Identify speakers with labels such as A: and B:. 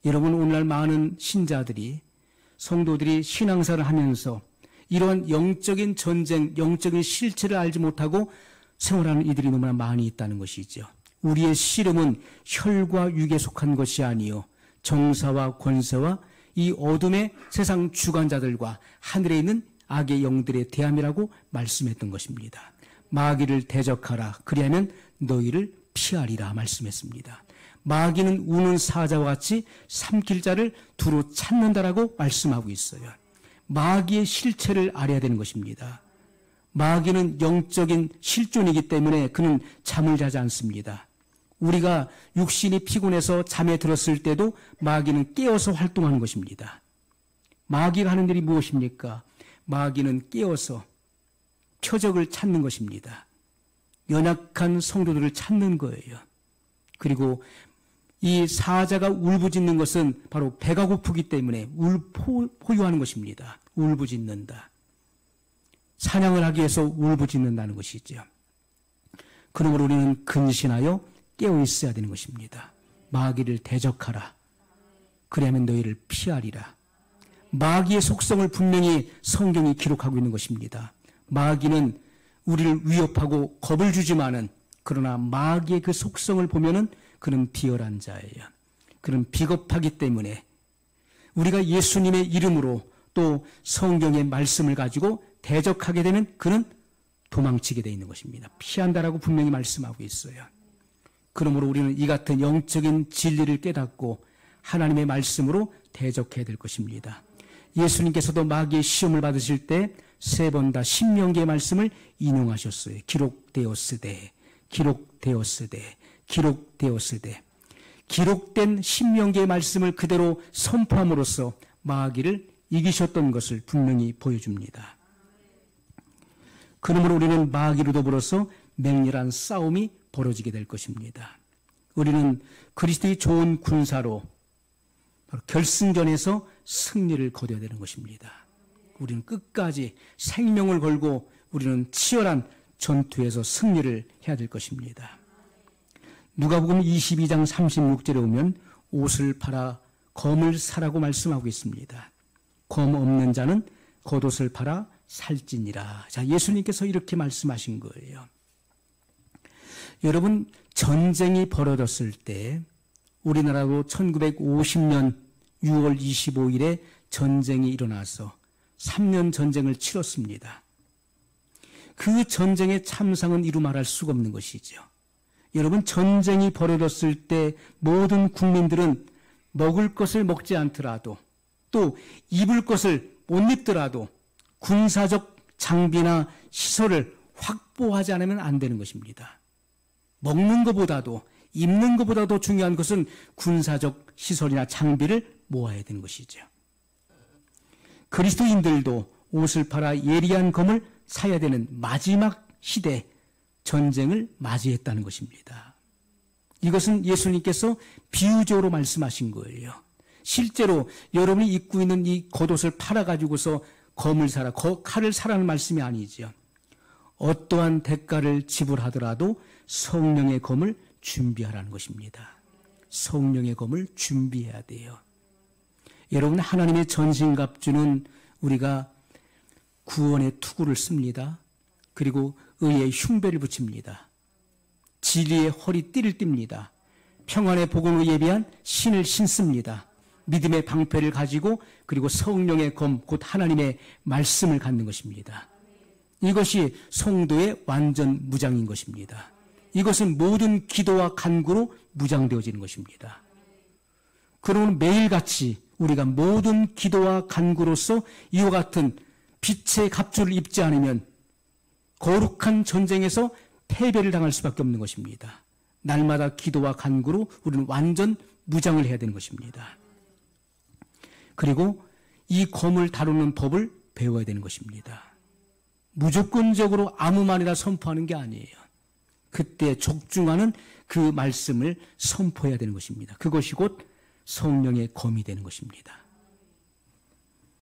A: 여러분, 오늘날 많은 신자들이, 성도들이 신앙생활을 하면서 이러한 영적인 전쟁, 영적인 실체를 알지 못하고 생활하는 이들이 너무나 많이 있다는 것이죠. 우리의 씨름은 혈과 육에 속한 것이 아니요 정사와 권세와 이 어둠의 세상 주관자들과 하늘에 있는 악의 영들의 대함이라고 말씀했던 것입니다. 마귀를 대적하라, 그리하면 너희를 피하리라 말씀했습니다. 마귀는 우는 사자와 같이 삼킬 자를 두루 찾는다라고 말씀하고 있어요. 마귀의 실체를 알아야 되는 것입니다. 마귀는 영적인 실존이기 때문에 그는 잠을 자지 않습니다. 우리가 육신이 피곤해서 잠에 들었을 때도 마귀는 깨어서 활동하는 것입니다. 마귀가 하는 일이 무엇입니까? 마귀는 깨어서 표적을 찾는 것입니다. 연약한 성도들을 찾는 거예요. 그리고 이 사자가 울부짖는 것은 바로 배가 고프기 때문에 포효하는 것입니다. 울부짖는다. 사냥을 하기 위해서 울부짖는다는 것이죠. 그러므로 우리는 근신하여 깨어 있어야 되는 것입니다. 마귀를 대적하라. 그리하면 너희를 피하리라. 마귀의 속성을 분명히 성경이 기록하고 있는 것입니다. 마귀는 우리를 위협하고 겁을 주지만은, 그러나 마귀의 그 속성을 보면은 그는 비열한 자예요. 그는 비겁하기 때문에 우리가 예수님의 이름으로 또 성경의 말씀을 가지고 대적하게 되면 그는 도망치게 되어 있는 것입니다. 피한다라고 분명히 말씀하고 있어요. 그러므로 우리는 이 같은 영적인 진리를 깨닫고 하나님의 말씀으로 대적해야 될 것입니다. 예수님께서도 마귀의 시험을 받으실 때 3번 다 신명기의 말씀을 인용하셨어요. 기록되었으되, 기록되었으되, 기록되었으되. 기록된 신명기의 말씀을 그대로 선포함으로써 마귀를 이기셨던 것을 분명히 보여줍니다. 그러므로 우리는 마귀로 더불어서 맹렬한 싸움이 벌어지게 될 것입니다. 우리는 그리스도의 좋은 군사로 바로 결승전에서 승리를 거둬야 되는 것입니다. 우리는 끝까지 생명을 걸고 우리는 치열한 전투에서 승리를 해야 될 것입니다. 누가복음 22장 36절에 보면 옷을 팔아 검을 사라고 말씀하고 있습니다. 검 없는 자는 겉옷을 팔아 살찌니라. 자, 예수님께서 이렇게 말씀하신 거예요. 여러분, 전쟁이 벌어졌을 때 우리나라도 1950년 6월 25일에 전쟁이 일어나서 3년 전쟁을 치렀습니다. 그 전쟁의 참상은 이루 말할 수가 없는 것이죠. 여러분, 전쟁이 벌어졌을 때 모든 국민들은 먹을 것을 먹지 않더라도 또 입을 것을 못 입더라도 군사적 장비나 시설을 확보하지 않으면 안 되는 것입니다. 먹는 것보다도 입는 것보다도 중요한 것은 군사적 시설이나 장비를 모아야 되는 것이죠. 그리스도인들도 옷을 팔아 예리한 검을 사야 되는 마지막 시대 전쟁을 맞이했다는 것입니다. 이것은 예수님께서 비유적으로 말씀하신 거예요. 실제로 여러분이 입고 있는 이 겉옷을 팔아가지고서 검을 사라, 칼을 사라는 말씀이 아니죠. 어떠한 대가를 지불하더라도 성령의 검을 준비하라는 것입니다. 성령의 검을 준비해야 돼요. 여러분, 하나님의 전신갑주는 우리가 구원의 투구를 씁니다. 그리고 의의 흉배를 붙입니다. 진리의 허리띠를 띱니다. 평안의 복음을 예비한 신을 신습니다. 믿음의 방패를 가지고 그리고 성령의 검, 곧 하나님의 말씀을 갖는 것입니다. 이것이 성도의 완전 무장인 것입니다. 이것은 모든 기도와 간구로 무장되어지는 것입니다. 그러면 매일같이 우리가 모든 기도와 간구로서 이와 같은 빛의 갑주를 입지 않으면 거룩한 전쟁에서 패배를 당할 수밖에 없는 것입니다. 날마다 기도와 간구로 우리는 완전 무장을 해야 되는 것입니다. 그리고 이 검을 다루는 법을 배워야 되는 것입니다. 무조건적으로 아무 말이나 선포하는 게 아니에요. 그때 적중하는 그 말씀을 선포해야 되는 것입니다. 그것이 곧 성령의 검이 되는 것입니다.